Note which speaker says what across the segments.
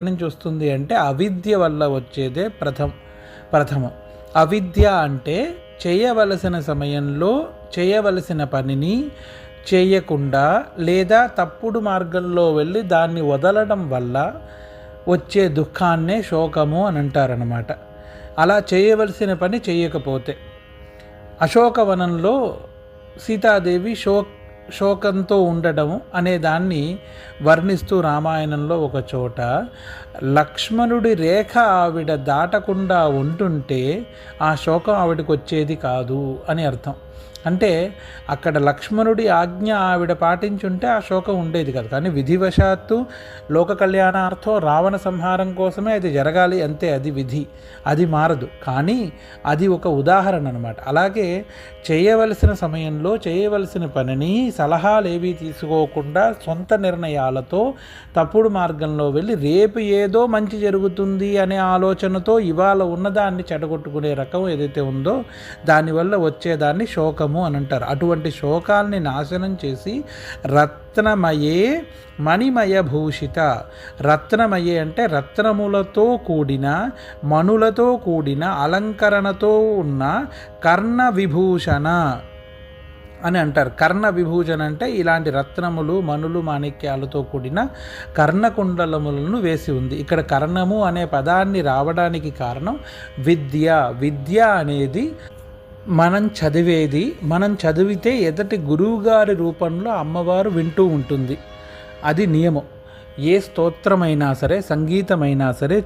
Speaker 1: నుంచి వస్తుంది అంటే అవిద్య వల్ల వచ్చేదే ప్రథమం. అవిద్య అంటే చేయవలసిన సమయంలో చేయవలసిన పనిని చేయకుండా లేదా తప్పుడు మార్గంలో వెళ్ళి దాన్ని వదలడం వల్ల వచ్చే దుఃఖాన్నే శోకము అని అంటారనమాట. అలా చేయవలసిన పని చేయకపోతే అశోకవనంలో సీతాదేవి శోకంతో ఉండడం అనే దాన్ని వర్ణిస్తూ రామాయణంలో ఒక చోట లక్ష్మణుడి రేఖ ఆవిడ దాటకుండా ఉంటుంటే ఆ శోకం ఆవిడకి వచ్చేది కాదు అని అర్థం. అంటే అక్కడ లక్ష్మణుడి ఆజ్ఞ ఆవిడ పాటించుంటే ఆ శోకం ఉండేది కాదు. కానీ విధివశాత్తు లోక కళ్యాణార్థం రావణ సంహారం కోసమే అది జరగాలి అంతే, అది విధి, అది మారదు. కానీ అది ఒక ఉదాహరణ అనమాట. అలాగే చేయవలసిన సమయంలో చేయవలసిన పనిని సలహాలు ఏవీ తీసుకోకుండా సొంత నిర్ణయాలతో తప్పుడు మార్గంలో వెళ్ళి రేపు ఏదో మంచి జరుగుతుంది అనే ఆలోచనతో ఇవాళ ఉన్నదాన్ని చెడగొట్టుకునే రకం ఏదైతే ఉందో దానివల్ల వచ్చేదాన్ని శోకము అని అంటారు. అటువంటి శోకాల్ని నాశనం చేసి రత్నమయే మణిమయ భూషిత, రత్నమయే అంటే రత్నములతో కూడిన మణులతో కూడిన అలంకరణతో ఉన్న కర్ణ విభూషణ అని అంటారు. కర్ణ విభూషణ అంటే ఇలాంటి రత్నములు మణులు మాణిక్యాలతో కూడిన కర్ణకుండలములను వేసి ఉంది. ఇక్కడ కర్ణము అనే పదాన్ని రావడానికి కారణం విద్య అనేది మనం చదివేది, మనం చదివితే ఎదటి గురువుగారి రూపంలో అమ్మవారు వింటూ ఉంటుంది. అది నియమం. ఏ స్తోత్రమైనా సరే, సంగీతమైనా సరే,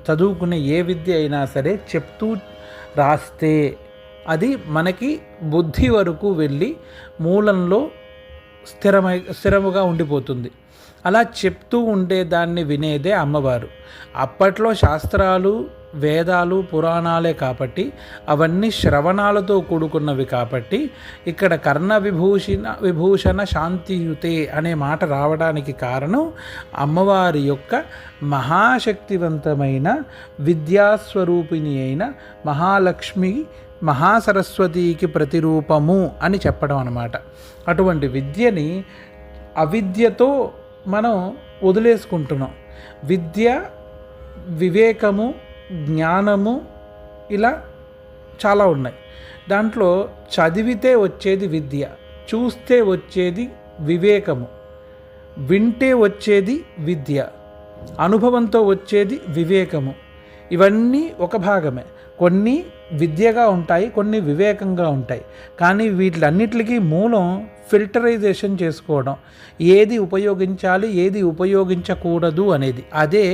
Speaker 1: చదువుకునే ఏ విద్య అయినా సరే చెప్తూ రాస్తే అది మనకి బుద్ధి వరకు వెళ్ళి మూలంలో స్థిరముగా ఉండిపోతుంది. అలా చెప్తూ ఉండేదాన్ని వినేదే అమ్మవారు. అప్పట్లో శాస్త్రాలు వేదాలు పురాణాలే కాబట్టి అవన్నీ శ్రవణాలతో కూడుకున్నవి కాబట్టి ఇక్కడ కర్ణ విభూషణ శాంతియుతే అనే మాట రావడానికి కారణం అమ్మవారి యొక్క మహాశక్తివంతమైన విద్యాస్వరూపిణి అయిన మహాలక్ష్మి మహాసరస్వతికి ప్రతిరూపము అని చెప్పడం అన్నమాట. అటువంటి విద్యని అవిద్యతో మనం వదిలేసుకుంటున్నాం. విద్య, వివేకము, జ్ఞానము ఇలా చాలా ఉన్నాయి. దాంట్లో చదివితే వచ్చేది విద్య, చూస్తే వచ్చేది వివేకము, వింటే వచ్చేది విద్య, అనుభవంతో వచ్చేది వివేకము. ఇవన్నీ ఒక భాగమే. కొన్ని విద్యగా ఉంటాయి, కొన్ని వివేకంగా ఉంటాయి. కానీ వీటిలన్నిటికీ మూలం ఫిల్టరైజేషన్ చేసుకోవడం, ఏది ఉపయోగించాలి ఏది ఉపయోగించకూడదు అనేది. అదే